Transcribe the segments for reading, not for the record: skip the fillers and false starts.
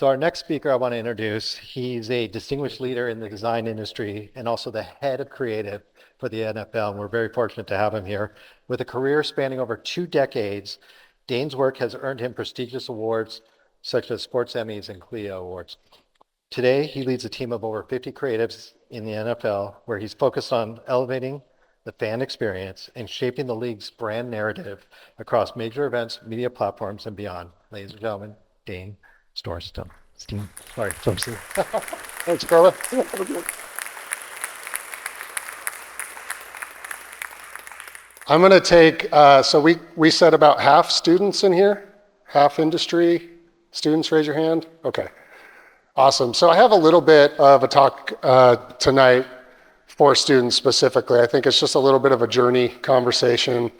So our next speaker I want to introduce, he's a distinguished leader in the design industry and also the head of creative for the NFL. And we're very fortunate to have him here. With a career spanning over 2 decades, Dane's work has earned him prestigious awards such as Sports Emmys and Clio Awards. Today, he leads a team of over 50 creatives in the NFL, where he's focused on elevating the fan experience and shaping the league's brand narrative across major events, media platforms, and beyond. Ladies and gentlemen, Dane Storrusten. Sorry, Storrusten. Thanks, Carla. I'm going to take, so we said about half students in here, half industry. Students, raise your hand. Okay, awesome. So I have a little bit of a talk tonight for students specifically. I think it's just a little bit of a journey conversation.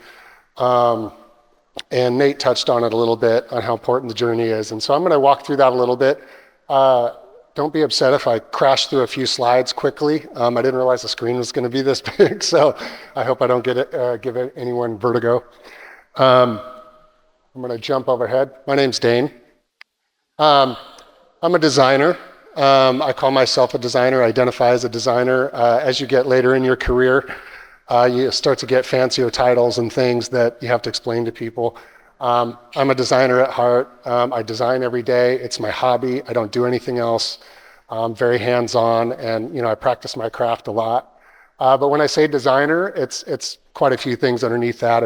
And Nate touched on it a little bit on how important the journey is. And so I'm going to walk through that a little bit. Don't be upset if I crash through a few slides quickly. I didn't realize the screen was going to be this big, so I hope I don't give anyone vertigo. I'm going to jump overhead. My name's Dane. I'm a designer. I call myself a designer, identify as a designer. As you get later in your career, you start to get fancier titles and things that you have to explain to people. I'm a designer at heart. I design every day. It's my hobby. I don't do anything else. I'm very hands-on, and I practice my craft a lot. But when I say designer, it's quite a few things underneath that.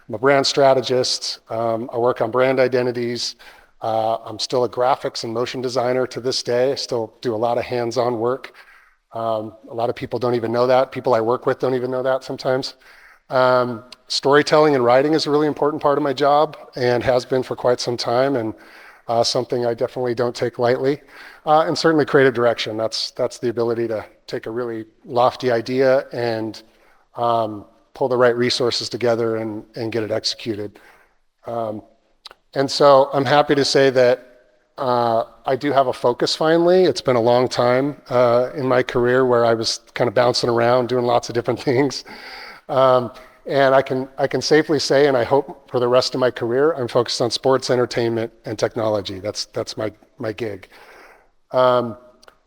I'm a brand strategist. I work on brand identities. I'm still a graphics and motion designer to this day. I still do a lot of hands-on work. A lot of people don't even know that. People I work with don't even know that sometimes. Storytelling and writing is a really important part of my job and has been for quite some time, and something I definitely don't take lightly. And certainly creative direction. That's the ability to take a really lofty idea and pull the right resources together and get it executed. And so I'm happy to say that I do have a focus finally. It's been a long time in my career where I was kind of bouncing around doing lots of different things. And I can safely say, and I hope for the rest of my career, I'm focused on sports, entertainment, and technology. That's my gig. And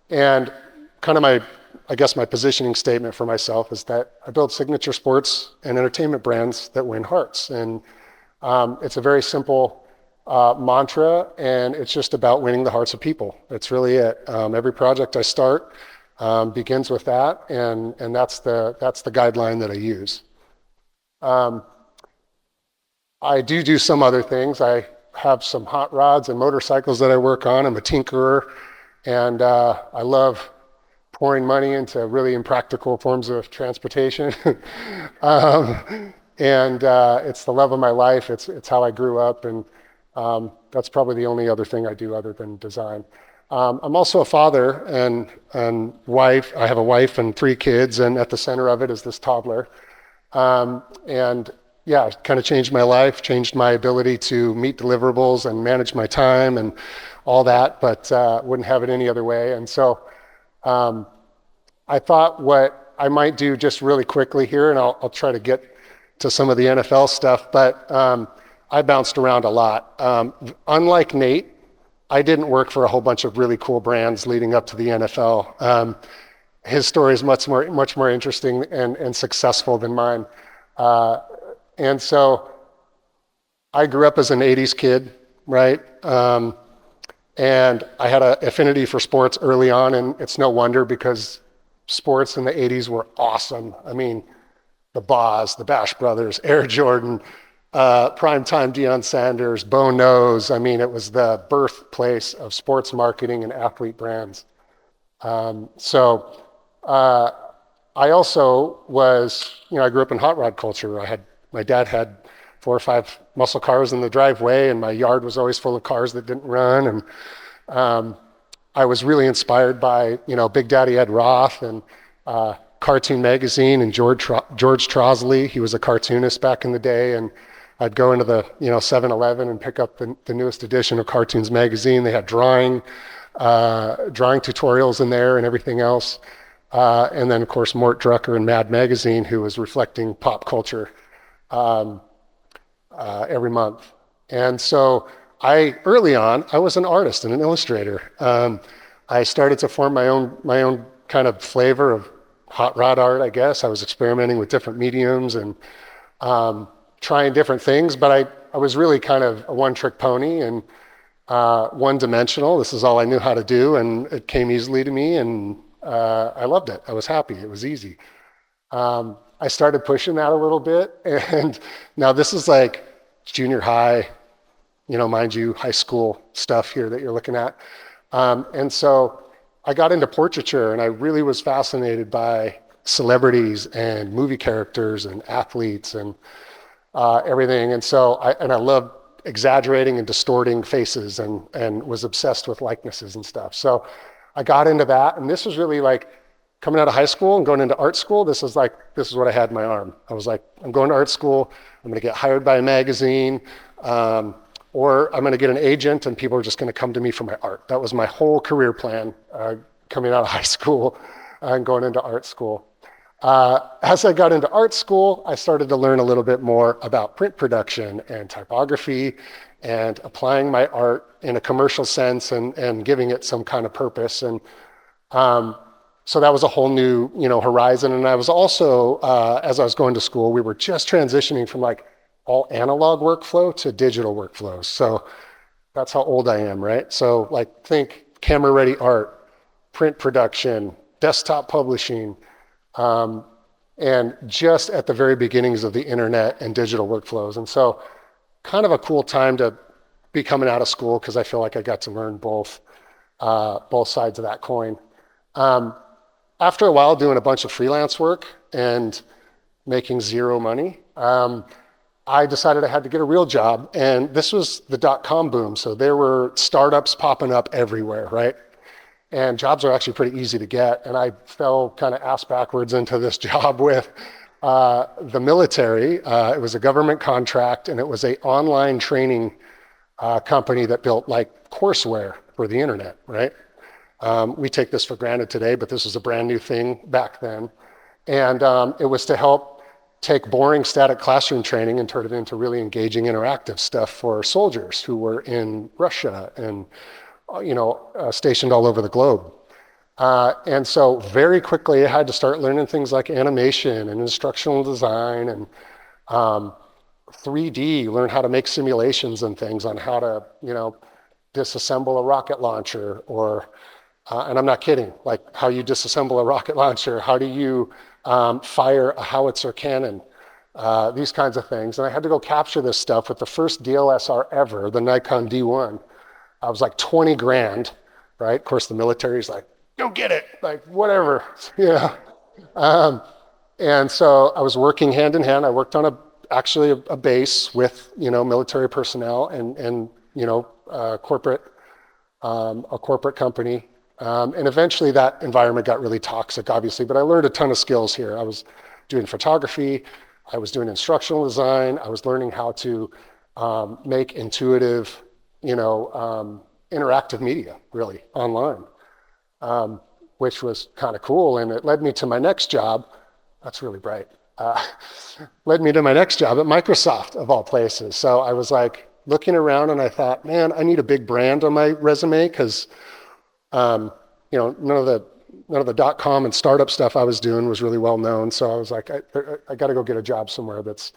kind of my positioning statement for myself is that I build signature sports and entertainment brands that win hearts. And it's a very simple mantra, and it's just about winning the hearts of people. That's really it. Every project I start begins with that, and that's the guideline that I use. I do some other things. I have some hot rods and motorcycles that I work on. I'm a tinkerer, and I love pouring money into really impractical forms of transportation. And it's the love of my life. It's how I grew up, and that's probably the only other thing I do other than design. I'm also a father and wife. I have a wife and 3 kids, and at the center of it is this toddler. And yeah, it kind of changed my life, changed my ability to meet deliverables and manage my time and all that, but wouldn't have it any other way. And so I thought what I might do just really quickly here, and I'll try to get to some of the NFL stuff, but I bounced around a lot. Unlike Nate, I didn't work for a whole bunch of really cool brands leading up to the NFL. His story is much more interesting and successful than mine. And so I grew up as an 80s kid, right? And I had an affinity for sports early on, and it's no wonder because sports in the 80s were awesome. I mean, the Boz, the Bash Brothers, Air Jordan, primetime Deion Sanders, Bo Knows. I mean, it was the birthplace of sports marketing and athlete brands. I also was, I grew up in hot rod culture. My dad had 4 or 5 muscle cars in the driveway, and my yard was always full of cars that didn't run. And I was really inspired by, Big Daddy Ed Roth and Cartoon Magazine and George Trosley. He was a cartoonist back in the day, and I'd go into the 7-Eleven and pick up the newest edition of Cartoons Magazine. They had drawing tutorials in there and everything else. And then, of course, Mort Drucker and Mad Magazine, who was reflecting pop culture every month. And so early on, I was an artist and an illustrator. I started to form my own kind of flavor of hot rod art, I guess. I was experimenting with different mediums and trying different things, but I was really kind of a one-trick pony and one-dimensional. This is all I knew how to do, and it came easily to me, and I loved it. I was happy. It was easy. I started pushing that a little bit, and now this is like junior high, mind you, high school stuff here that you're looking at. And so I got into portraiture, and I really was fascinated by celebrities and movie characters and athletes and everything. And so I loved exaggerating and distorting faces and was obsessed with likenesses and stuff. So I got into that, and this was really like coming out of high school and going into art school. This is what I had in my arm. I was like, I'm going to art school. I'm going to get hired by a magazine, or I'm going to get an agent, and people are just going to come to me for my art. That was my whole career plan coming out of high school and going into art school. As I got into art school, I started to learn a little bit more about print production and typography and applying my art in a commercial sense and giving it some kind of purpose. And so that was a whole new, horizon. And I was also, as I was going to school, we were just transitioning from like all analog workflow to digital workflows. So that's how old I am, right? So like think camera ready art, print production, desktop publishing, and just at the very beginnings of the internet and digital workflows. And so kind of a cool time to be coming out of school because I feel like I got to learn both sides of that coin. After a while doing a bunch of freelance work and making zero money, I decided I had to get a real job. And this was the dot-com boom. So there were startups popping up everywhere, right? And jobs are actually pretty easy to get. And I fell kind of ass backwards into this job with the military. It was a government contract, and it was an online training company that built like courseware for the internet, right? We take this for granted today, but this was a brand new thing back then. And it was to help take boring static classroom training and turn it into really engaging interactive stuff for soldiers who were in Russia and stationed all over the globe. And so very quickly I had to start learning things like animation and instructional design and 3D, learn how to make simulations and things on how to, disassemble a rocket launcher or, and I'm not kidding, like how you disassemble a rocket launcher, how do you fire a howitzer cannon, these kinds of things. And I had to go capture this stuff with the first DLSR ever, the Nikon D1. I was like 20 grand, right? Of course, the military's like, go get it, like whatever, And so I was working hand in hand. I worked on actually a base with, military personnel and a corporate company. And eventually that environment got really toxic, obviously, but I learned a ton of skills here. I was doing photography, I was doing instructional design, I was learning how to make intuitive, interactive media, really, online, which was kind of cool. And it led me to my next job. That's really bright. Led me to my next job at Microsoft, of all places. So I was like looking around and I thought, man, I need a big brand on my resume because, none of the .com and startup stuff I was doing was really well known. So I was like, I got to go get a job somewhere that's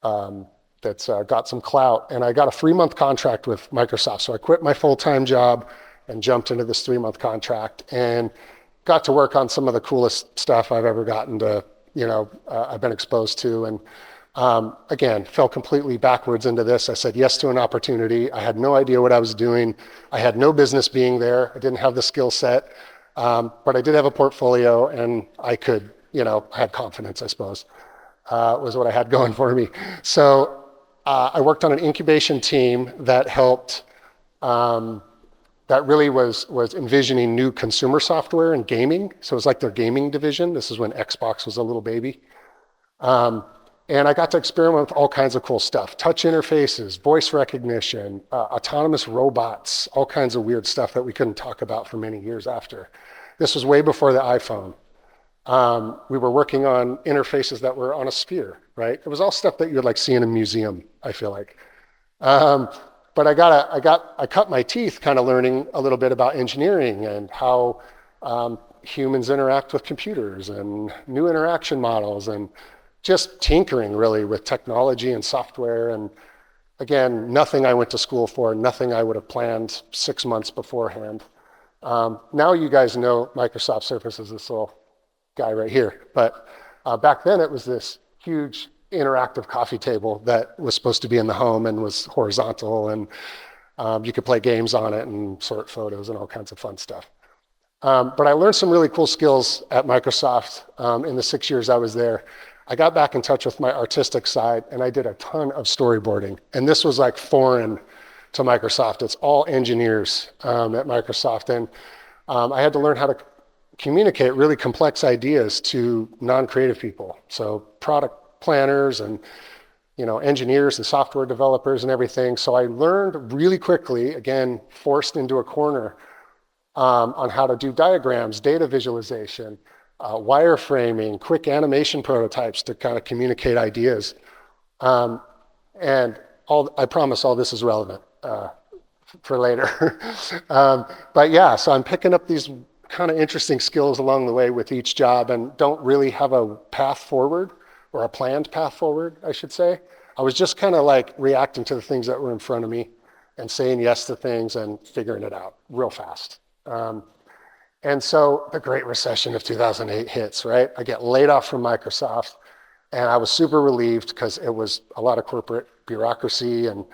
got some clout. And I got a 3-month contract with Microsoft. So I quit my full-time job and jumped into this 3-month contract and got to work on some of the coolest stuff I've ever gotten to, I've been exposed to. And again, fell completely backwards into this. I said yes to an opportunity. I had no idea what I was doing. I had no business being there. I didn't have the skill set, but I did have a portfolio and I could, I had confidence, I suppose, was what I had going for me. So I worked on an incubation team that helped, that really was envisioning new consumer software and gaming. So it was like their gaming division. This is when Xbox was a little baby. And I got to experiment with all kinds of cool stuff. Touch interfaces, voice recognition, autonomous robots, all kinds of weird stuff that we couldn't talk about for many years after. This was way before the iPhone. We were working on interfaces that were on a sphere, right? It was all stuff that you would like see in a museum, I feel like. but I cut my teeth kind of learning a little bit about engineering and how humans interact with computers and new interaction models and just tinkering really with technology and software. And again, nothing I went to school for, nothing I would have planned 6 months beforehand. Now you guys know Microsoft Surface is this little guy right here. But back then it was this huge interactive coffee table that was supposed to be in the home and was horizontal, and you could play games on it and sort photos and all kinds of fun stuff. But I learned some really cool skills at Microsoft in the 6 years I was there. I got back in touch with my artistic side, and I did a ton of storyboarding. And this was like foreign to Microsoft. It's all engineers at Microsoft. And I had to learn how to communicate really complex ideas to non-creative people. So product planners and engineers and software developers and everything. So I learned really quickly, again, forced into a corner, on how to do diagrams, data visualization, wireframing, quick animation prototypes to kind of communicate ideas. And I promise all this is relevant for later. But yeah, so I'm picking up these kind of interesting skills along the way with each job and don't really have a path forward, or a planned path forward, I should say. I was just kind of like reacting to the things that were in front of me and saying yes to things and figuring it out real fast. And so the Great Recession of 2008 hits, right? I get laid off from Microsoft, and I was super relieved because it was a lot of corporate bureaucracy, and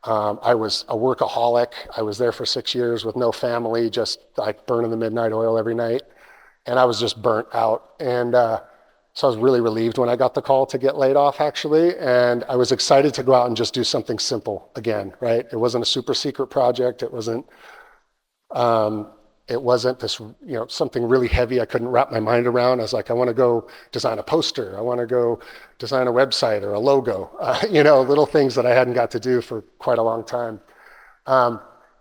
I was a workaholic. I was there for 6 years with no family, just like burning the midnight oil every night. And I was just burnt out. And so I was really relieved when I got the call to get laid off, actually. And I was excited to go out and just do something simple again, right? It wasn't a super secret project. It wasn't this, something really heavy I couldn't wrap my mind around. I was like, I want to go design a poster. I want to go design a website or a logo, little things that I hadn't got to do for quite a long time.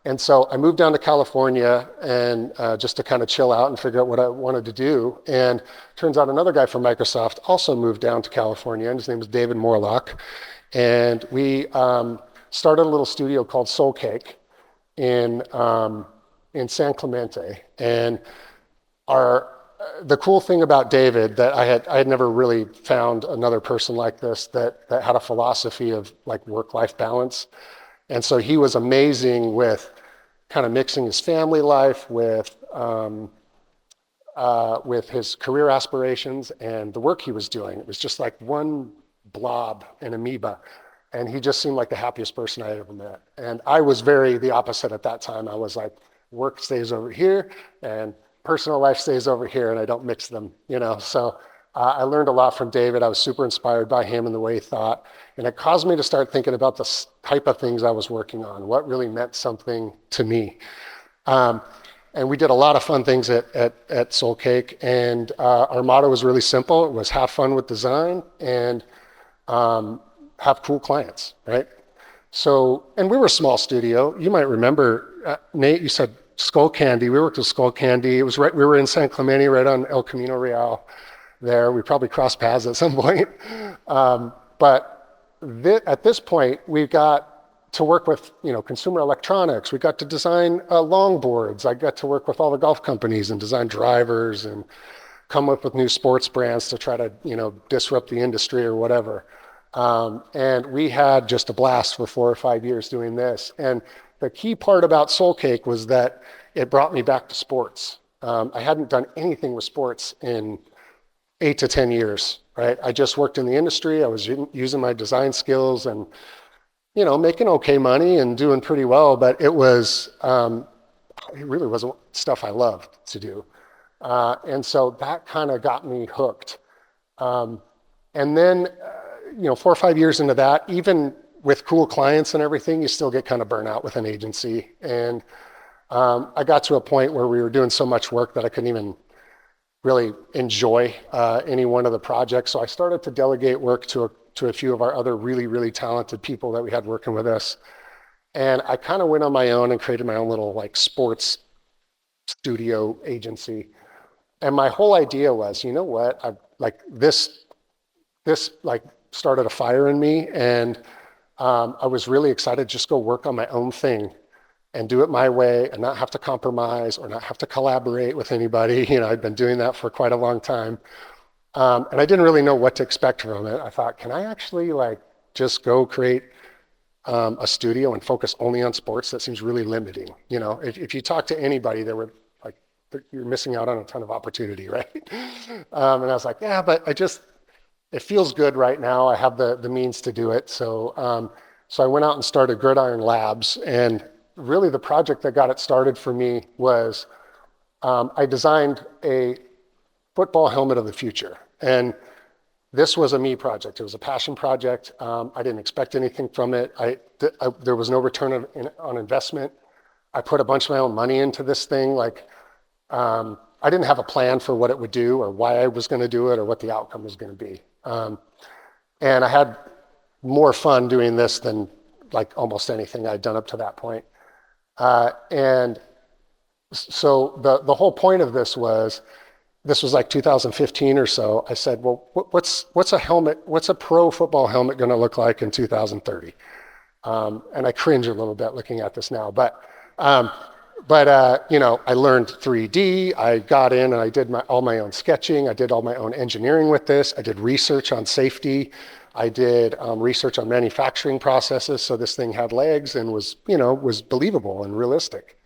And so I moved down to California and just to kind of chill out and figure out what I wanted to do. And turns out another guy from Microsoft also moved down to California, and his name is David Morlock. And we started a little studio called Soul Cake in San Clemente. And the cool thing about David that I had never really found another person like this that had a philosophy of like work-life balance. And so he was amazing with kind of mixing his family life with his career aspirations and the work he was doing. It was just like one blob, an amoeba. And he just seemed like the happiest person I had ever met. And I was very the opposite at that time. I was like, work stays over here and personal life stays over here, and I don't mix them, So I learned a lot from David. I was super inspired by him and the way he thought. And it caused me to start thinking about the type of things I was working on, what really meant something to me. And we did a lot of fun things at Soul Cake. And our motto was really simple. It was have fun with design and have cool clients, right? So, and we were a small studio. You might remember, Nate, you said Skull Candy. We worked with Skull Candy. It was right, we were in San Clemente, right on El Camino Real there. We probably crossed paths at some point. But at this point, we got to work with, consumer electronics. We got to design longboards. I got to work with all the golf companies and design drivers and come up with new sports brands to try to, disrupt the industry or whatever. And we had just a blast for 4 or 5 years doing this. And the key part about Soul Cake was that it brought me back to sports. I hadn't done anything with sports in 8 to 10 years, right? I just worked in the industry. I was using my design skills and, making okay money and doing pretty well, but it really wasn't stuff I loved to do. And so that kind of got me hooked. And then, 4 or 5 years into that, even with cool clients and everything, you still get kind of burnt out with an agency. And I got to a point where we were doing so much work that I couldn't even really enjoy any one of the projects. So I started to delegate work to a few of our other really, really talented people that we had working with us. And I kind of went on my own and created my own little like sports studio agency. And my whole idea was, you know what, this like started a fire in me, and I was really excited to just go work on my own thing and do it my way and not have to compromise or not have to collaborate with anybody. I'd been doing that for quite a long time. And I didn't really know what to expect from it. I thought, can I actually like just go create a studio and focus only on sports? That seems really limiting. If you talk to anybody, they were like, you're missing out on a ton of opportunity, right? And I was like, yeah, but it feels good right now. I have the means to do it. So I went out and started Gridiron Labs. And really the project that got it started for me was I designed a football helmet of the future. And this was a me project. It was a passion project. I didn't expect anything from it. There was no return on investment. I put a bunch of my own money into this thing. I didn't have a plan for what it would do or why I was going to do it or what the outcome was going to be. And I had more fun doing this than like almost anything I'd done up to that point. And so the whole point of this was like 2015 or so. I said, well, what's a pro football helmet going to look like in 2030? And I cringe a little bit looking at this now, but I learned 3D. I got in and I did all my own sketching. I did all my own engineering with this. I did research on safety. I did research on manufacturing processes. So this thing had legs and was believable and realistic.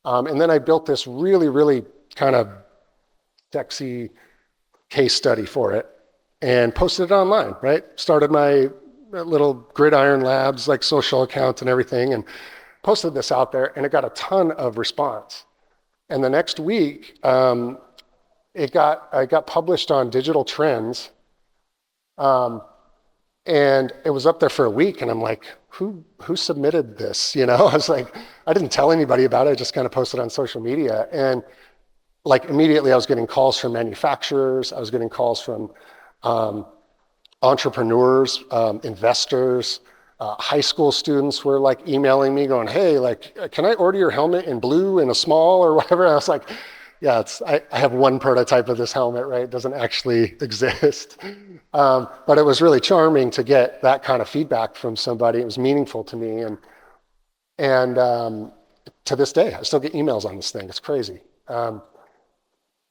And then I built this really, really kind of sexy case study for it and posted it online, right? Started my little Gridiron Labs, like social account and everything, and posted this out there, and it got a ton of response. And the next week, I got published on Digital Trends, and it was up there for a week, and I'm like, who submitted this? I was like, I didn't tell anybody about it. I just kind of posted on social media, and like immediately I was getting calls from manufacturers. I was getting calls from entrepreneurs, investors. High school students were like emailing me going, hey, like, can I order your helmet in blue in a small or whatever? I was like, yeah, I have one prototype of this helmet, right? It doesn't actually exist. But it was really charming to get that kind of feedback from somebody. It was meaningful to me. And to this day, I still get emails on this thing. It's crazy.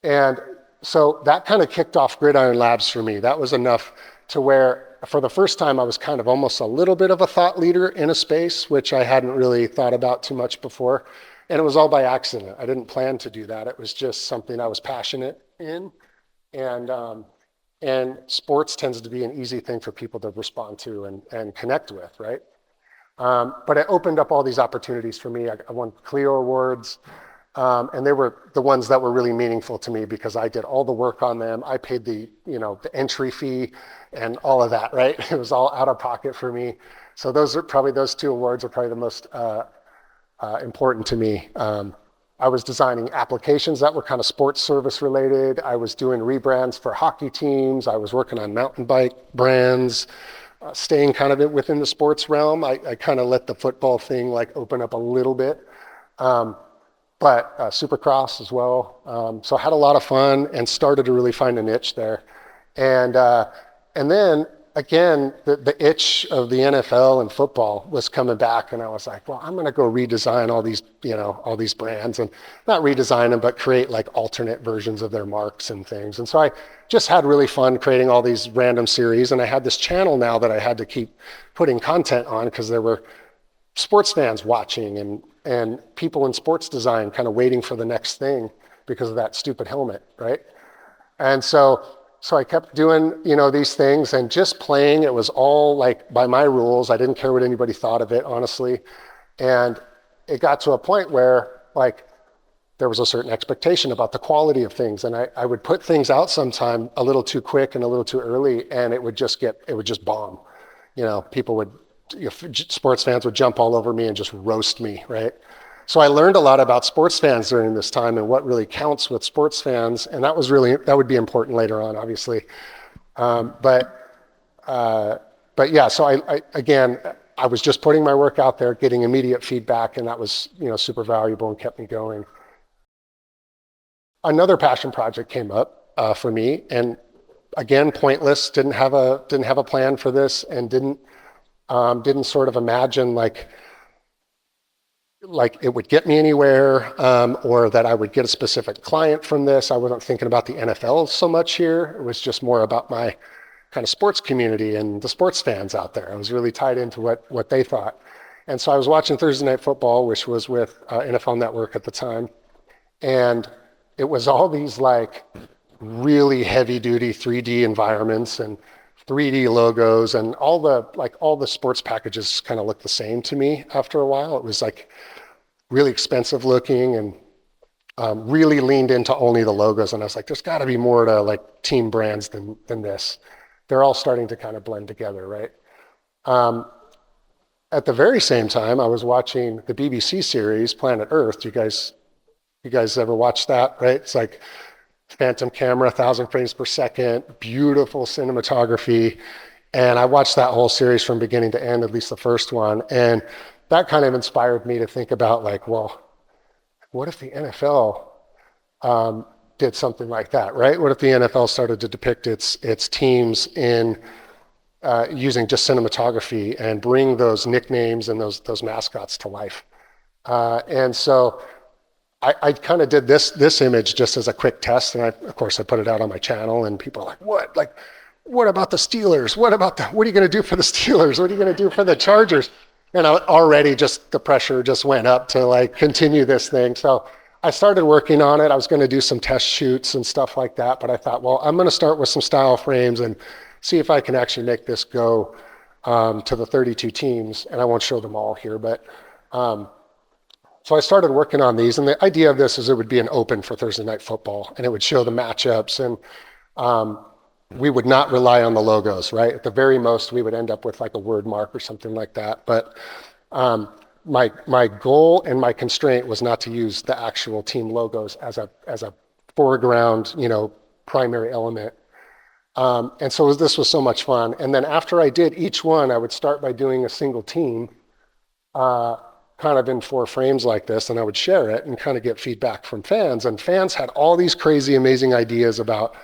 And so that kind of kicked off Gridiron Labs for me. That was enough to where for the first time I was kind of almost a little bit of a thought leader in a space, which I hadn't really thought about too much before. And it was all by accident. I didn't plan to do that. It was just something I was passionate in. And sports tends to be an easy thing for people to respond to and connect with, right? But it opened up all these opportunities for me. I won Clio awards. And they were the ones that were really meaningful to me because I did all the work on them. I paid the entry fee and all of that, right? It was all out of pocket for me. So those two awards are probably the most important to me. I was designing applications that were kind of sports service related. I was doing rebrands for hockey teams. I was working on mountain bike brands, staying kind of within the sports realm. I kind of let the football thing like open up a little bit. But Supercross as well. So I had a lot of fun and started to really find a niche there. And then again, the itch of the NFL and football was coming back, and I was like, well, I'm going to go redesign all these brands, and not redesign them, but create like alternate versions of their marks and things. And so I just had really fun creating all these random series, and I had this channel now that I had to keep putting content on because there were sports fans watching and people in sports design kind of waiting for the next thing because of that stupid helmet, right? And so I kept doing, these things and just playing. It was all like by my rules. I didn't care what anybody thought of it, honestly. And it got to a point where like there was a certain expectation about the quality of things. And I would put things out sometime a little too quick and a little too early, and it would just bomb. Sports fans would jump all over me and just roast me, right? So I learned a lot about sports fans during this time and what really counts with sports fans, and that would be important later on, obviously. But yeah, so I was just putting my work out there, getting immediate feedback, and that was super valuable and kept me going. Another passion project came up for me, and again, pointless. Didn't have a plan for this, and didn't Didn't sort of imagine like it would get me anywhere, or that I would get a specific client from this. I wasn't thinking about the NFL so much here. It was just more about my kind of sports community and the sports fans out there. I was really tied into what they thought. And so I was watching Thursday Night Football, which was with NFL Network at the time. And it was all these like really heavy duty 3D environments and 3D logos, and all the sports packages kind of looked the same to me after a while. It was like really expensive looking, and really leaned into only the logos. And I was like, there's got to be more to like team brands than this. They're all starting to kind of blend together, right? At the very same time, I was watching the BBC series Planet Earth. You guys ever watched that, right? It's like phantom camera, 1,000 frames per second, beautiful cinematography. And I watched that whole series from beginning to end, at least the first one. And that kind of inspired me to think about like, well, what if the NFL did something like that, right? What if the NFL started to depict its teams in using just cinematography and bring those nicknames and those mascots to life? And so I kind of did this image just as a quick test, and of course I put it out on my channel, and people are like, what? Like, what about the Steelers? What are you going to do for the Steelers? What are you going to do for the Chargers? And already just the pressure just went up to like continue this thing. So I started working on it. I was going to do some test shoots and stuff like that, but I thought, well, I'm going to start with some style frames and see if I can actually make this go to the 32 teams. And I won't show them all here, but so I started working on these, and the idea of this is it would be an open for Thursday Night Football, and it would show the matchups, and we would not rely on the logos, right? At the very most, we would end up with like a word mark or something like that. But my goal and my constraint was not to use the actual team logos as a foreground, primary element. And so this was so much fun. And then after I did each one, I would start by doing a single team, kind of in 4 frames like this, and I would share it and kind of get feedback from fans. And fans had all these crazy, amazing ideas about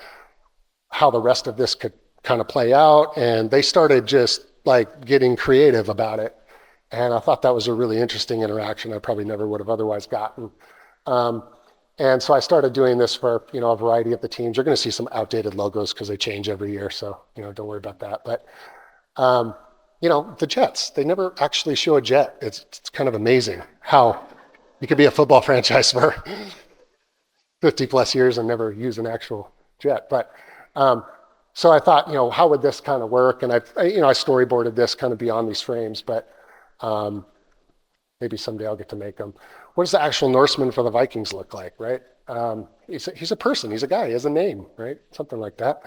how the rest of this could kind of play out. And they started just like getting creative about it. And I thought that was a really interesting interaction I probably never would have otherwise gotten. And so I started doing this for, a variety of the teams. You're going to see some outdated logos because they change every year. So, don't worry about that. But, the Jets, they never actually show a jet. It's kind of amazing how you could be a football franchise for 50 plus years and never use an actual jet. But so I thought, how would this kind of work? And I storyboarded this kind of beyond these frames, but maybe someday I'll get to make them. What does the actual Norseman for the Vikings look like, right? He's a person, he's a guy, he has a name, right? Something like that.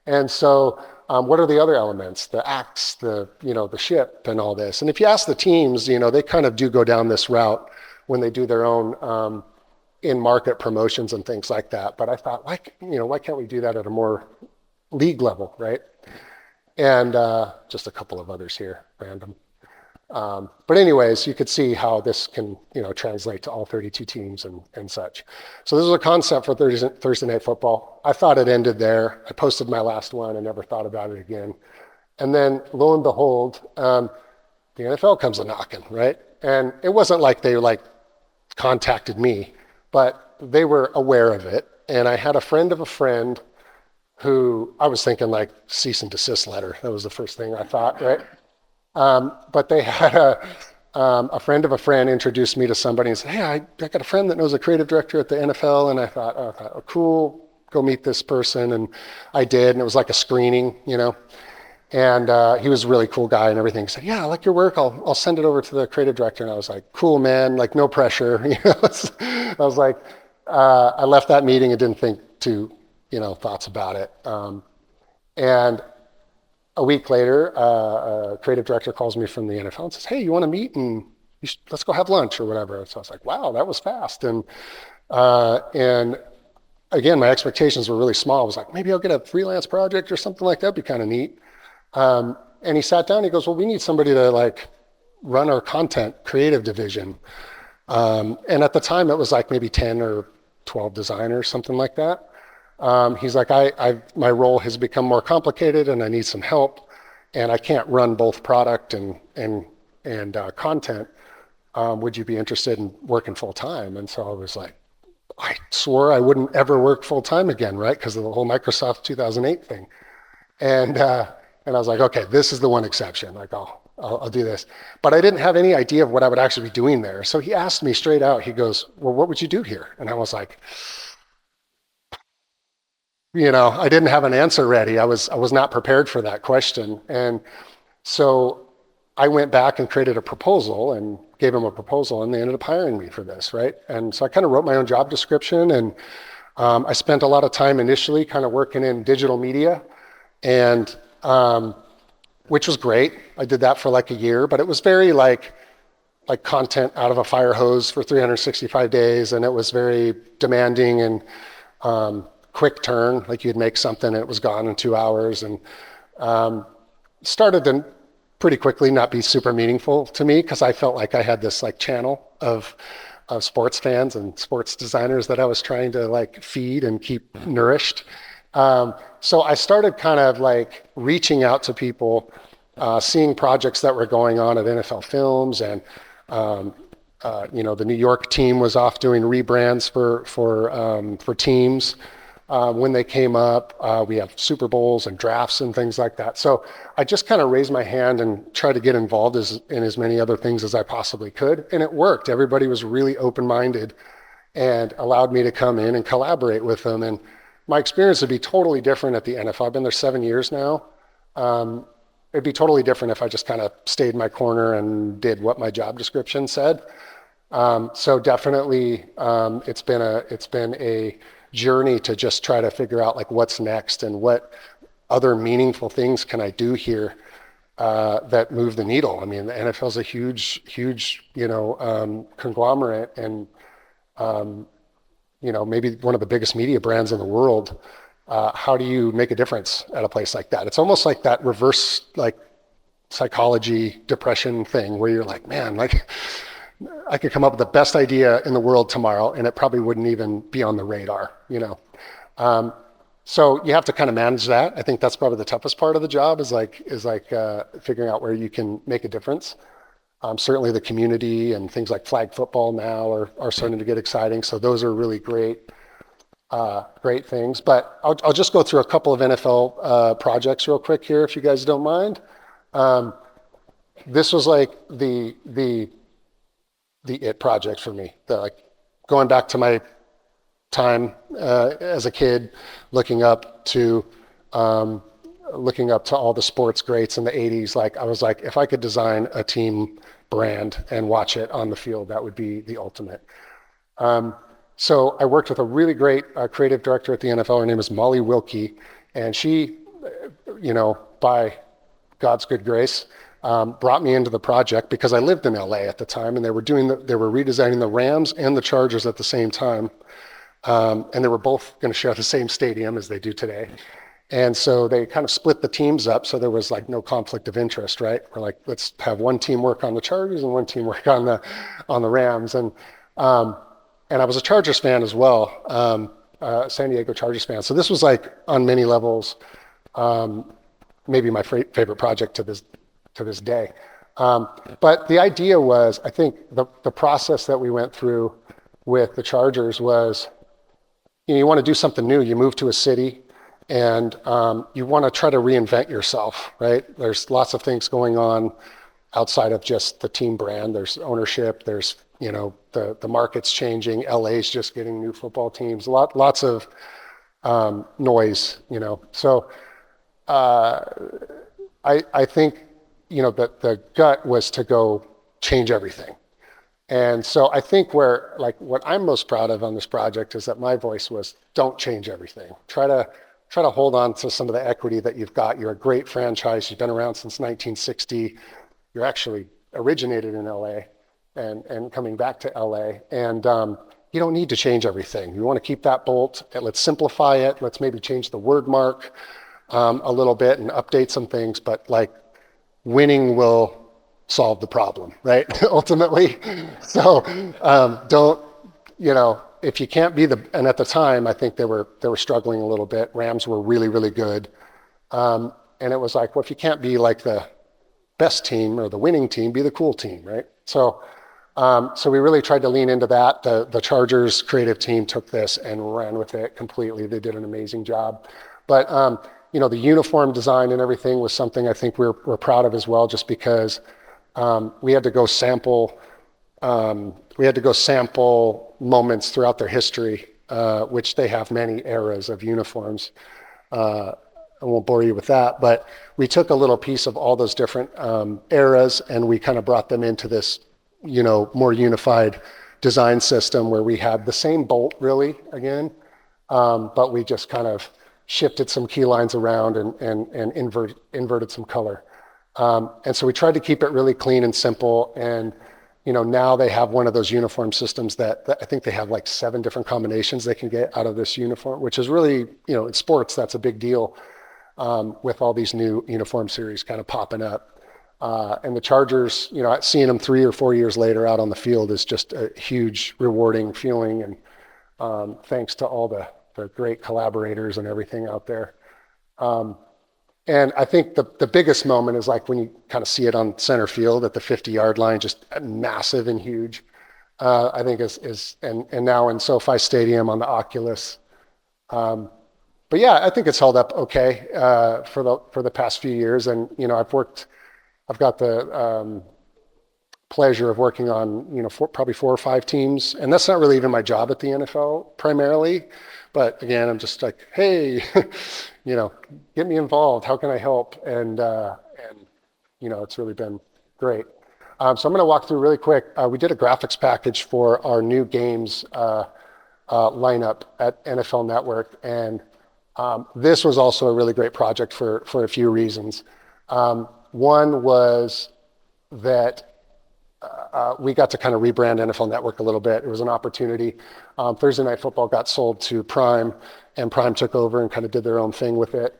And so what are the other elements? The axe, the ship and all this. And if you ask the teams, they kind of do go down this route when they do their own in-market promotions and things like that. But I thought, why can't we do that at a more league level, right? And just a couple of others here, random. But anyways, you could see how this can, translate to all 32 teams and such. So this was a concept for Thursday Night Football. I thought it ended there. I posted my last one and never thought about it again. And then lo and behold, the NFL comes a-knocking, right? And it wasn't like they contacted me, but they were aware of it. And I had a friend of a friend who I was thinking like cease and desist letter. That was the first thing I thought, right? But they had a friend of a friend introduced me to somebody and said, hey, I got a friend that knows a creative director at the NFL. And I thought, oh, cool, go meet this person. And I did, and it was like a screening, And he was a really cool guy and everything. He said, yeah, I like your work. I'll send it over to the creative director. And I was like, cool, man, like no pressure. I was like, I left that meeting and didn't think too, thoughts about it. And a week later, a creative director calls me from the NFL and says, hey, you want to meet and let's go have lunch or whatever. So I was like, wow, that was fast. And again, my expectations were really small. I was like, maybe I'll get a freelance project or something like that. That'd be kind of neat. And he sat down, he goes, well, we need somebody to run our content creative division. And at the time it was like maybe 10 or 12 designers, something like that. He's like, my role has become more complicated and I need some help. and I can't run both product and content. Would you be interested in working full time? And so I was like, I swore I wouldn't ever work full time again, right? Because of the whole Microsoft 2008 thing. And I was like, okay, this is the one exception. Like, I'll do this. But I didn't have any idea of what I would actually be doing there. So he asked me straight out, he goes, well, what would you do here? And I was like, I didn't have an answer ready. I was not prepared for that question. And so I went back and created a proposal and gave them a proposal, and they ended up hiring me for this, right? And so I kind of wrote my own job description, and I spent a lot of time initially kind of working in digital media, and which was great. I did that for like a year, but it was very like content out of a fire hose for 365 days, and it was very demanding and quick turn. Like you'd make something and it was gone in 2 hours, and started to pretty quickly not be super meaningful to me because I felt like I had this like channel of sports fans and sports designers that I was trying to like feed and keep nourished. So I started kind of like reaching out to people, seeing projects that were going on at NFL Films, and the New York team was off doing rebrands for teams. When they came up, we have Super Bowls and drafts and things like that. So I just kind of raised my hand and tried to get involved in as many other things as I possibly could. And it worked. Everybody was really open-minded and allowed me to come in and collaborate with them. And my experience would be totally different at the NFL. I've been there 7 years now. It'd be totally different if I just kind of stayed in my corner and did what my job description said. So definitely, it's been a journey to just try to figure out like what's next and what other meaningful things can I do here that move the needle. I mean, the NFL is a huge, conglomerate, and maybe one of the biggest media brands in the world. How do you make a difference at a place like that? It's almost like that reverse like psychology depression thing where you're like, man, like I could come up with the best idea in the world tomorrow and it probably wouldn't even be on the radar, So you have to kind of manage that. I think that's probably the toughest part of the job is figuring out where you can make a difference. Certainly the community and things like flag football now are starting to get exciting. So those are really great things. But I'll just go through a couple of NFL projects real quick here, if you guys don't mind. This was like the it project for me. Going back to my time as a kid, looking up to all the sports greats in the 80s. Like I was like, if I could design a team brand and watch it on the field, that would be the ultimate. So I worked with a really great creative director at the NFL. Her name is Molly Wilkie, and she, by God's good grace, brought me into the project because I lived in LA at the time, and they were redesigning the Rams and the Chargers at the same time, and they were both going to share the same stadium as they do today. And so they kind of split the teams up, so there was like no conflict of interest, right? We're like, let's have one team work on the Chargers and one team work on the Rams, and I was a Chargers fan as well, San Diego Chargers fan. So this was like on many levels, maybe my favorite project to this day. But the idea was, I think the process that we went through with the Chargers was, you want to do something new. You move to a city and you want to try to reinvent yourself, right? There's lots of things going on outside of just the team brand. There's ownership, there's, the market's changing. LA's just getting new football teams, lots of noise, So I think, that the gut was to go change everything. And so I think what I'm most proud of on this project is that my voice was, don't change everything. Try to hold on to some of the equity that you've got. You're a great franchise. You've been around since 1960. You're actually originated in LA and coming back to LA. And you don't need to change everything. You want to keep that bolt, and let's simplify it. Let's maybe change the word mark a little bit and update some things, but winning will solve the problem, right? Ultimately. So don't, if you can't be and at the time, I think they were struggling a little bit. Rams were really, really good. And it was like, well, if you can't be like the best team or the winning team, be the cool team, right? So we really tried to lean into that. The Chargers creative team took this and ran with it completely. They did an amazing job. But the uniform design and everything was something I think we're proud of as well, just because we had to go sample moments throughout their history, which they have many eras of uniforms. I won't bore you with that, but we took a little piece of all those different eras and we kind of brought them into this, more unified design system where we had the same bolt really again, but we just kind of shifted some key lines around and inverted some color. And so we tried to keep it really clean and simple. And now they have one of those uniform systems that I think they have like 7 different combinations they can get out of this uniform, which is really, in sports, that's a big deal. With all these new uniform series kind of popping up. And the Chargers, seeing them 3 or 4 years later out on the field is just a huge rewarding feeling. And thanks to all the great collaborators and everything out there. And I think the biggest moment is like when you kind of see it on center field at the 50-yard line, just massive and huge. I think and now in SoFi Stadium on the Oculus. But yeah, I think it's held up okay for the past few years, and I've got the pleasure of working on probably 4 or 5 teams, and that's not really even my job at the NFL primarily. But again, I'm just like, hey, get me involved. How can I help? And it's really been great. So I'm going to walk through really quick. We did a graphics package for our new games lineup at NFL Network, and this was also a really great project for a few reasons. One was that we got to kind of rebrand NFL Network a little bit. It was an opportunity. Thursday Night Football got sold to Prime, and Prime took over and kind of did their own thing with it.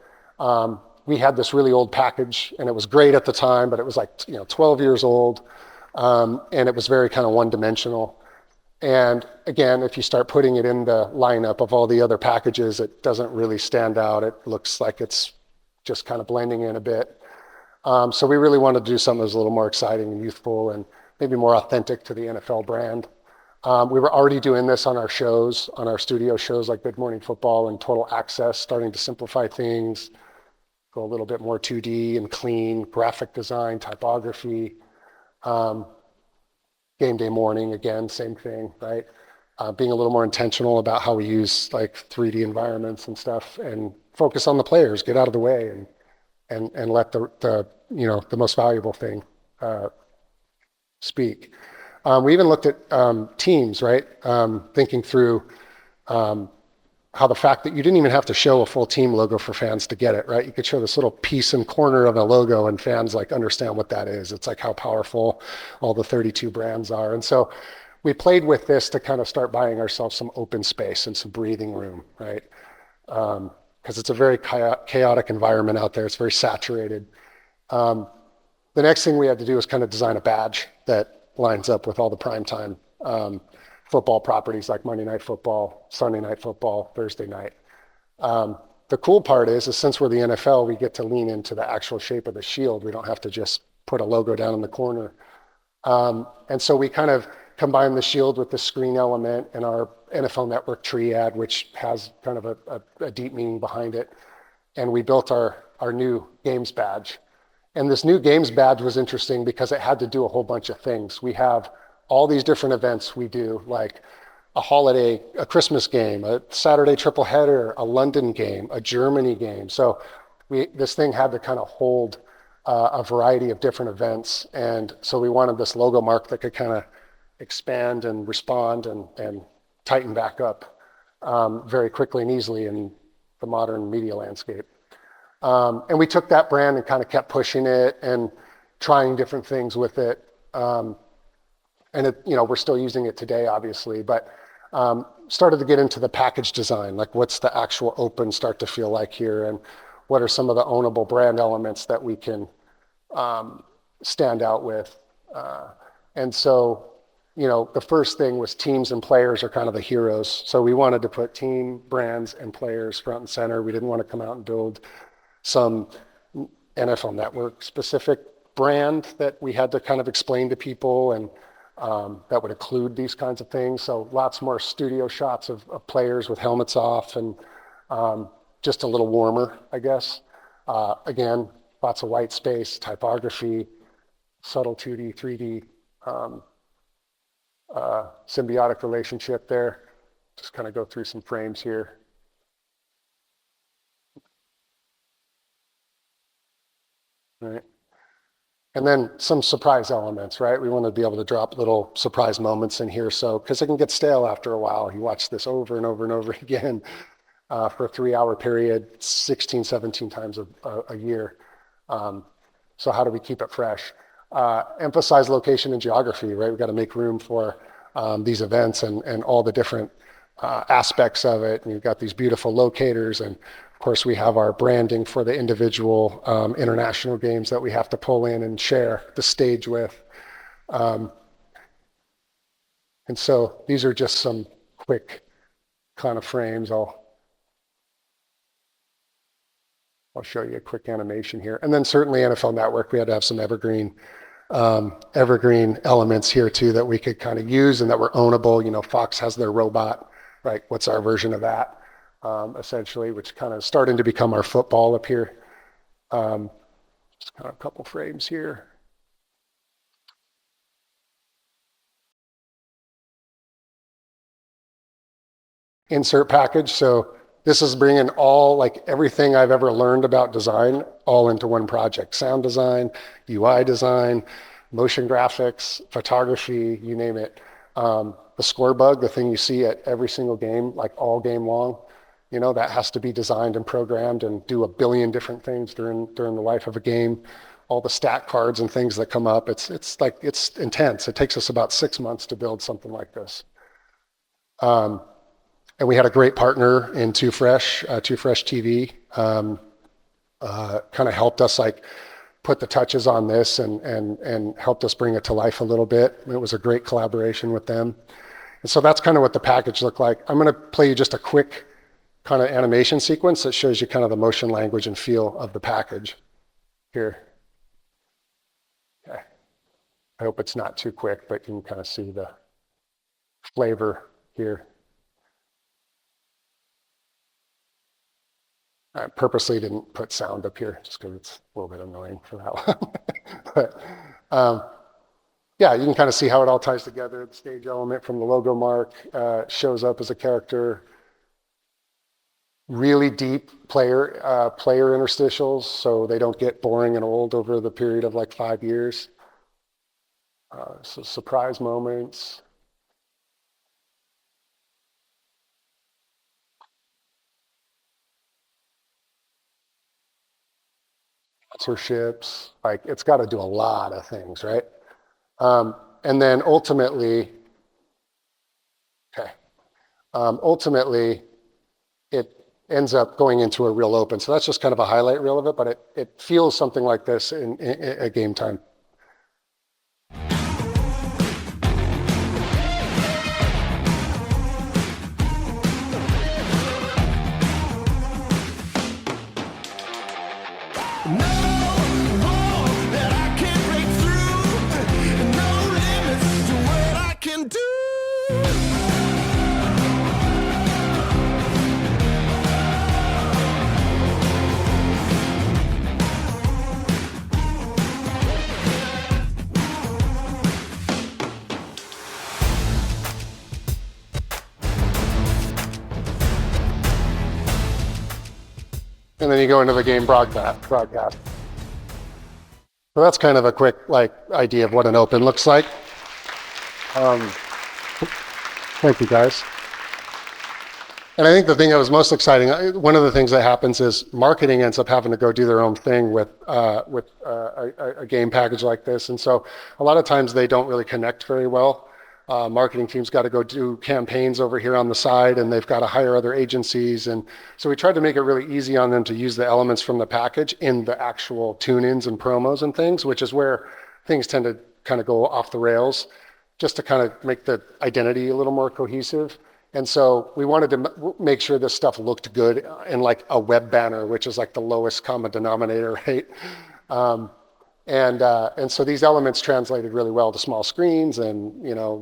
We had this really old package, and it was great at the time, but it was like 12 years old, and it was very kind of one-dimensional. And again, if you start putting it in the lineup of all the other packages, it doesn't really stand out. It looks like it's just kind of blending in a bit. So we really wanted to do something that was a little more exciting and youthful and maybe more authentic to the NFL brand. We were already doing this on our shows, on our studio shows like Good Morning Football and Total Access, starting to simplify things, go a little bit more 2D and clean, graphic design, typography. Game Day Morning, again, same thing, right? Being a little more intentional about how we use like 3D environments and stuff, and focus on the players, get out of the way, and let the most valuable thing speak. We even looked at teams, right? Thinking through how the fact that you didn't even have to show a full team logo for fans to get it, right? You could show this little piece and corner of a logo and fans like understand what that is. It's like how powerful all the 32 brands are. And so we played with this to kind of start buying ourselves some open space and some breathing room, right? Because it's a very chaotic environment out there. It's very saturated. The next thing we had to do was kind of design a badge that lines up with all the primetime football properties like Monday Night Football, Sunday Night Football, Thursday night. The cool part is since we're the NFL, we get to lean into the actual shape of the shield. We don't have to just put a logo down in the corner. And so we kind of combine the shield with the screen element and our NFL Network tree ad, which has kind of a deep meaning behind it. And we built our new games badge. And this new games badge was interesting because it had to do a whole bunch of things. We have all these different events we do, like a holiday, a Christmas game, a Saturday triple header, a London game, a Germany game. So this thing had to kind of hold a variety of different events. And so we wanted this logo mark that could kind of expand and respond and tighten back up very quickly and easily in the modern media landscape. And we took that brand and kind of kept pushing it and trying different things with it. And we're still using it today, obviously, but started to get into the package design, like what's the actual open start to feel like here, and what are some of the ownable brand elements that we can stand out with. And so, the first thing was teams and players are kind of the heroes. So we wanted to put team, brands, and players front and center. We didn't want to come out and build some NFL Network specific brand that we had to kind of explain to people, and that would include these kinds of things. So lots more studio shots of players with helmets off, and just a little warmer, I guess. Again, lots of white space, typography, subtle 2D, 3D, symbiotic relationship there. Just kind of go through some frames here. Right. And then some surprise elements, right? We want to be able to drop little surprise moments in here. So, because it can get stale after a while. You watch this over and over and over again for a 3-hour period, 16, 17 times a year. So how do we keep it fresh? Emphasize location and geography, right? We've got to make room for these events and all the different aspects of it. And you've got these beautiful locators, and of course we have our branding for the individual international games that we have to pull in and share the stage with. And so these are just some quick kind of frames. I'll show you a quick animation here. And then certainly NFL Network, we had to have some evergreen elements here too that we could kind of use and that were ownable. You know, Fox has their robot, right? What's our version of that, essentially, which kind of starting to become our football up here. Just kind of a couple frames here. Insert package. So this is bringing all, like, everything I've ever learned about design all into one project. Sound design, UI design, motion graphics, photography, you name it. The score bug, the thing you see at every single game, like all game long, you know, that has to be designed and programmed and do a billion different things during the life of a game. All the stat cards and things that come up, it's intense. It takes us about 6 months to build something like this. And we had a great partner in Too Fresh TV, kind of helped us like put the touches on this and helped us bring it to life a little bit. It was a great collaboration with them. And so that's kind of what the package looked like. I'm going to play you just a quick kind of animation sequence that shows you kind of the motion, language, and feel of the package here. Okay. I hope it's not too quick, but you can kind of see the flavor here. I purposely didn't put sound up here just because it's a little bit annoying for that one. But yeah, you can kind of see how it all ties together. The stage element from the logo mark shows up as a character. Really deep player interstitials, so they don't get boring and old over the period of like 5 years. So surprise moments. Sponsorships, like it's got to do a lot of things, right? And then ultimately, ultimately, it ends up going into a real open. So that's just kind of a highlight reel of it, but it feels something like this at game time. And then you go into the game broadcast. So that's kind of a quick idea of what an open looks like. Thank you, guys. And I think the thing that was most exciting, one of the things that happens is marketing ends up having to go do their own thing with a game package like this. And so a lot of times they don't really connect very well. Marketing team's got to go do campaigns over here on the side, and they've got to hire other agencies. And so we tried to make it really easy on them to use the elements from the package in the actual tune-ins and promos and things, which is where things tend to kind of go off the rails, just to kind of make the identity a little more cohesive. And so we wanted to make sure this stuff looked good in like a web banner, which is like the lowest common denominator, right? Um, and so these elements translated really well to small screens and,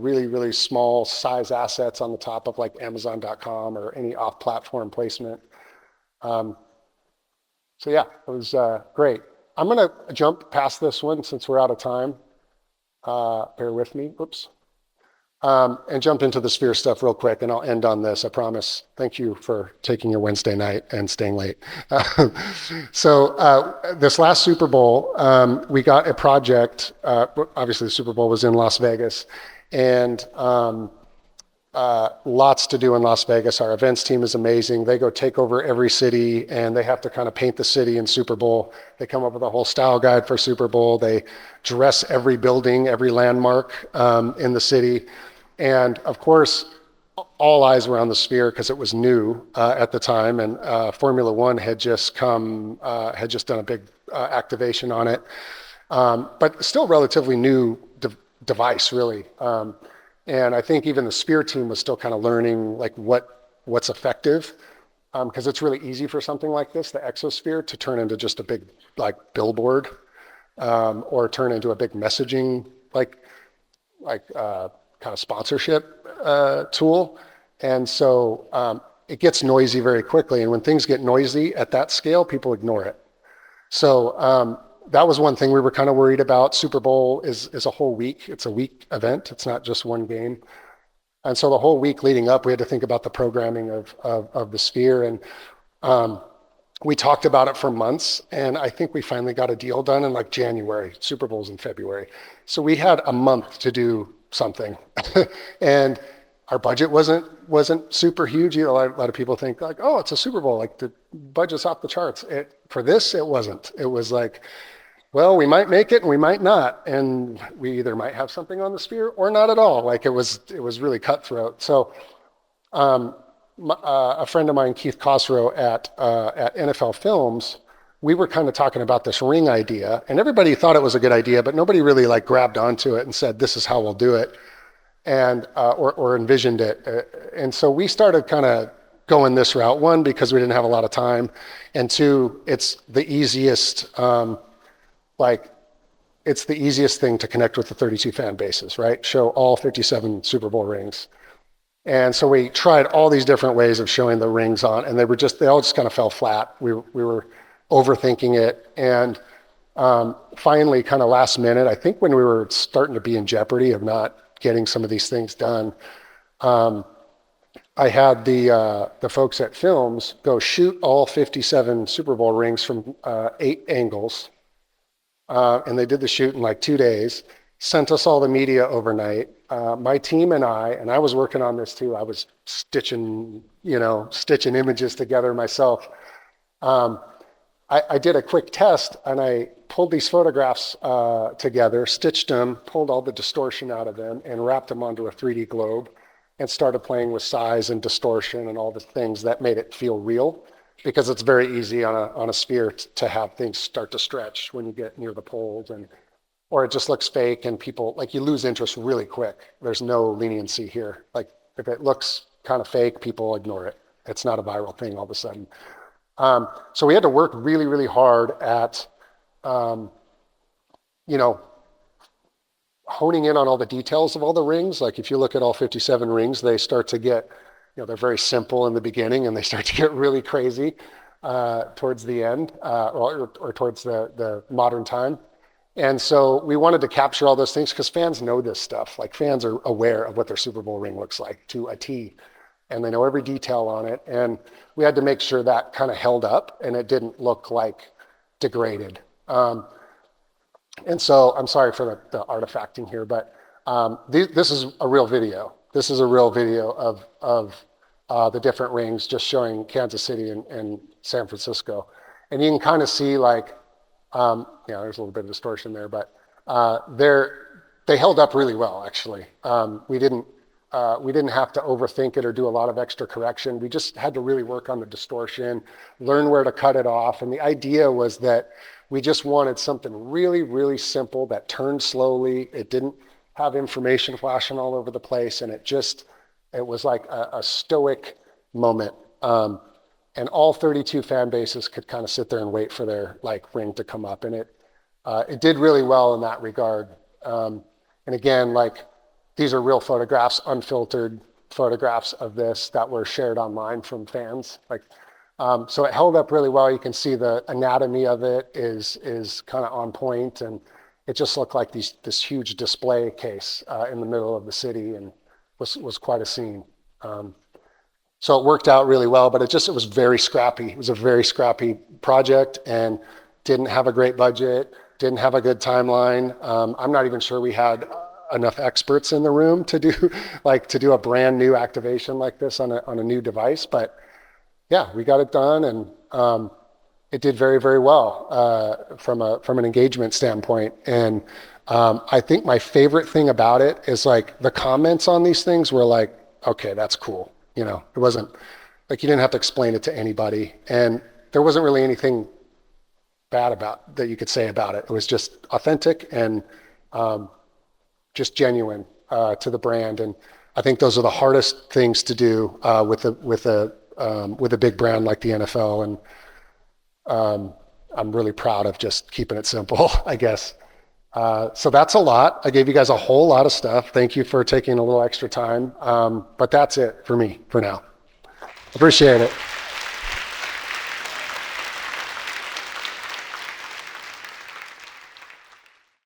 really, really small size assets on the top of like Amazon.com or any off-platform placement. So yeah, it was great. I'm going to jump past this one since we're out of time. Bear with me. Oops. And jump into the Sphere stuff real quick, and I'll end on this, I promise. Thank you for taking your Wednesday night and staying late. So this last Super Bowl, we got a project. Obviously, the Super Bowl was in Las Vegas, and lots to do in Las Vegas. Our events team is amazing. They go take over every city, and they have to kind of paint the city in Super Bowl. They come up with a whole style guide for Super Bowl. They dress every building, every landmark in the city. And of course, all eyes were on the Sphere because it was new at the time, and Formula One had just done a big activation on it, but still relatively new device, really. And I think even the Sphere team was still kind of learning like what's effective, because it's really easy for something like this, the Exosphere, to turn into just a big like billboard, or turn into a big messaging like kind of sponsorship tool. And so it gets noisy very quickly. And when things get noisy at that scale, people ignore it. So that was one thing we were kind of worried about. Super Bowl is a whole week. It's a week event. It's not just one game. And so the whole week leading up, we had to think about the programming of the Sphere. And we talked about it for months. And I think we finally got a deal done in like January. Super Bowl's in February. So we had a month to do something. And our budget wasn't super huge. A lot of people think like, oh, it's a Super Bowl, like the budget's off the charts. For this, it wasn't. It was like, well, we might make it and we might not, and we either might have something on the Sphere or not at all. Like it was really cutthroat. So a friend of mine, Keith Cosrow at NFL Films, we were kind of talking about this ring idea, and everybody thought it was a good idea, but nobody really like grabbed onto it and said, this is how we'll do it, and or envisioned it. And so we started kind of going this route, one, because we didn't have a lot of time, and two, it's the easiest, it's the easiest thing to connect with the 32 fan bases, right? Show all 57 Super Bowl rings. And so we tried all these different ways of showing the rings on, and they all just kind of fell flat. We were overthinking it. And finally, kind of last minute, I think when we were starting to be in jeopardy of not getting some of these things done, I had the folks at Films go shoot all 57 Super Bowl rings from 8 angles. And they did the shoot in like 2 days, sent us all the media overnight. My team and I was working on this too. I was stitching images together myself. I did a quick test, and I pulled these photographs together, stitched them, pulled all the distortion out of them, and wrapped them onto a 3D globe, and started playing with size and distortion and all the things that made it feel real, because it's very easy on a Sphere to have things start to stretch when you get near the poles, or it just looks fake, and people, like, you lose interest really quick. There's no leniency here. Like, if it looks kind of fake, people ignore it. It's not a viral thing all of a sudden. So we had to work really, really hard at, honing in on all the details of all the rings. Like if you look at all 57 rings, they start to get, they're very simple in the beginning, and they start to get really crazy towards the end, or towards the modern time. And so we wanted to capture all those things because fans know this stuff. Like fans are aware of what their Super Bowl ring looks like to a T, and they know every detail on it. And we had to make sure that kind of held up and it didn't look like degraded. And so I'm sorry for the artifacting here, but this is a real video. This is a real video of the different rings, just showing Kansas City and San Francisco. And you can kind of see like, there's a little bit of distortion there, but they held up really well, actually. We didn't have to overthink it or do a lot of extra correction. We just had to really work on the distortion, learn where to cut it off. And the idea was that we just wanted something really, really simple that turned slowly. It didn't have information flashing all over the place, and it just It was like a stoic moment. And all 32 fan bases could kind of sit there and wait for their like ring to come up. And it did really well in that regard. And again, like these are real photographs, unfiltered photographs of this that were shared online from fans. Like, so it held up really well. You can see the anatomy of it is kind of on point, and it just looked like this huge display case in the middle of the city, and was quite a scene. So it worked out really well, but it was very scrappy. It was a very scrappy project and didn't have a great budget, didn't have a good timeline. I'm not even sure we had enough experts in the room to do a brand new activation like this on a new device. But yeah, we got it done, and it did very, very well from an engagement standpoint. And I think my favorite thing about it is like the comments on these things were like, okay, that's cool. You know, it wasn't like you didn't have to explain it to anybody, and there wasn't really anything bad about that you could say about it. It was just authentic and just genuine to the brand. And I think those are the hardest things to do with a big brand like the NFL. And I'm really proud of just keeping it simple, I guess. So that's a lot. I gave you guys a whole lot of stuff. Thank you for taking a little extra time. But that's it for me for now. Appreciate it.